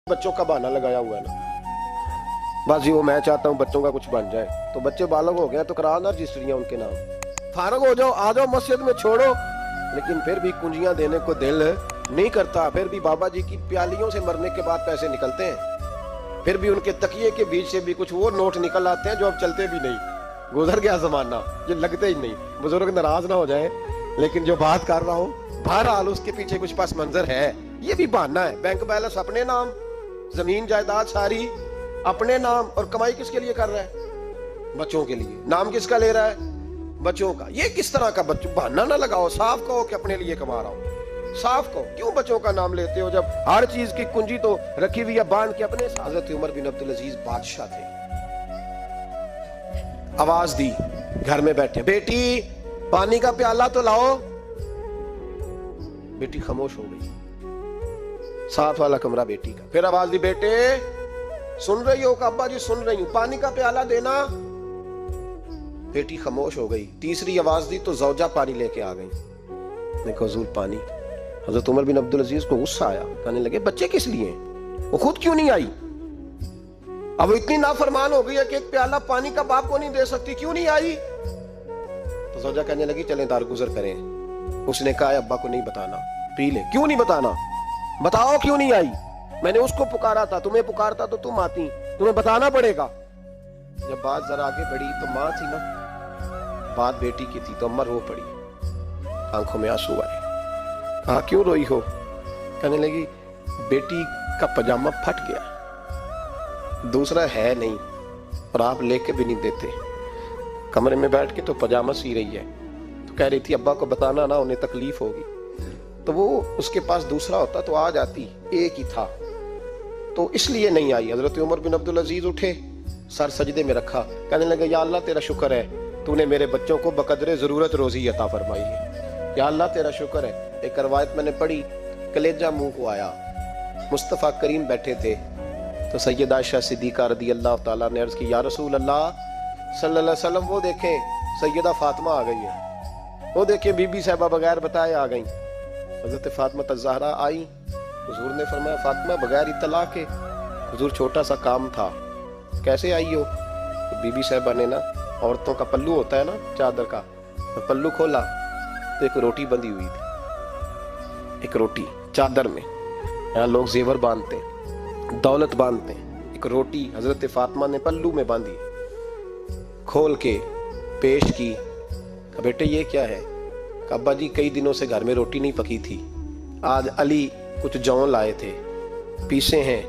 बच्चों का बहाना लगाया हुआ है ना, बस जी वो मैं चाहता हूँ बच्चों का कुछ बन जाए, तो बच्चे बालग हो गए तो करा ना रजिस्ट्रियां उनके नाम, फारग हो जाओ, आ जाओ मस्जिद में छोड़ो। लेकिन फिर भी कुंजियां देने को दिल नहीं करता, फिर भी बाबा जी की प्यालियों से मरने के बाद पैसे निकलते हैं, फिर भी उनके तकिए के बीच से भी कुछ वो नोट निकल आते हैं जो अब चलते भी नहीं। गुजर गया जमाना, ये लगते ही नहीं। बुजुर्ग नाराज ना हो जाए, लेकिन जो बात कर रहा हूँ बहरहाल उसके पीछे कुछ पास मंजर है। ये भी बहाना है, बैंक बैलेंस अपने नाम, जमीन जायदाद सारी अपने नाम, और कमाई किसके लिए कर रहा है? बच्चों के लिए। नाम किसका ले रहा है? बच्चों का। ये किस तरह का बच्चों? बहाना ना लगाओ, साफ कहो कि अपने लिए कमा रहा हूं, साफ कहो। क्यों बच्चों का नाम लेते हो जब हर चीज की कुंजी तो रखी हुई है बांध के अपने? हजरत उमर बिन अब्दुल अजीज बादशाह थे, आवाज दी, घर में बैठे, बेटी पानी का प्याला तो लाओ। बेटी खामोश हो गई, साथ वाला कमरा बेटी का। फिर आवाज दी, बेटे सुन रही हो? अब्बा जी सुन रही हूं, पानी का प्याला देना। बेटी खामोश हो गई। तीसरी आवाज दी तो जौजा पानी लेके आ गई। देखो हुजूर पानी। हजरत उमर बिन अब्दुल अजीज को गुस्सा आया, कहने लगे बच्चे किस लिए, वो खुद क्यों नहीं आई? अब इतनी नाफरमान हो गई है कि एक प्याला पानी का बाप को नहीं दे सकती, क्यों नहीं आई? तो जौजा कहने लगी चलें दारगुजर करें। उसने कहा अब्बा को नहीं बताना, पी ले। क्यों नहीं बताना? बताओ क्यों नहीं आई? मैंने उसको पुकारा था, तुम्हें पुकारता तो तुम आती, तुम्हें बताना पड़ेगा। जब बात जरा आगे बढ़ी तो माँ थी ना, बात बेटी की थी, तो अम्मा रो पड़ी, आंखों में आंसू आए। कहा क्यों रोई हो? कहने लगी बेटी का पजामा फट गया, दूसरा है नहीं, और आप लेके भी नहीं देते। कमरे में बैठ के तो पजामा सी रही है, तो कह रही थी अब्बा को बताना ना, उन्हें तकलीफ होगी। तो वो उसके पास दूसरा होता तो आ जाती, एक ही था, तो इसलिए नहीं आई। हजरत उमर बिन अब्दुल अजीज उठे, सर सजदे में रखा, कहने लगे या अल्लाह तेरा शुक्र है तूने मेरे बच्चों को बकदरे जरूरत रोजी अता फरमाई है। या अल्लाह तेरा शुक्र है। एक रवायत मैंने पढ़ी, कलेजा मुंह को आया। मुस्तफ़ा करीम बैठे थे, तो सैयदा आयशा सिद्दीक़ा रदी अल्लाह ताला ने अर्ज की या रसूल अल्लाह सल्लल्लाहु अलैहि वसल्लम, वो देखें सैयदा फातिमा आ गई है, वो देखें बीबी साहबा बगैर बताए आ गई। हजरत फातिमा ज़हरा आई, हुजूर ने फरमाया फातिमा बगैर इत्तला के? हुजूर छोटा सा काम था। कैसे आई हो? तो बीबी साहबा ने ना, औरतों का पल्लू होता है ना चादर का, तो पल्लू खोला तो एक रोटी बंधी हुई थी, एक रोटी चादर में। यहाँ लोग जेवर बांधते हैं, दौलत बांधते हैं, एक रोटी हजरत फातिमा ने पल्लू में बांधी, खोल के पेश की। बेटे ये क्या है? अब्बा जी कई दिनों से घर में रोटी नहीं पकी थी, आज अली कुछ जौ लाए थे, पीसे हैं,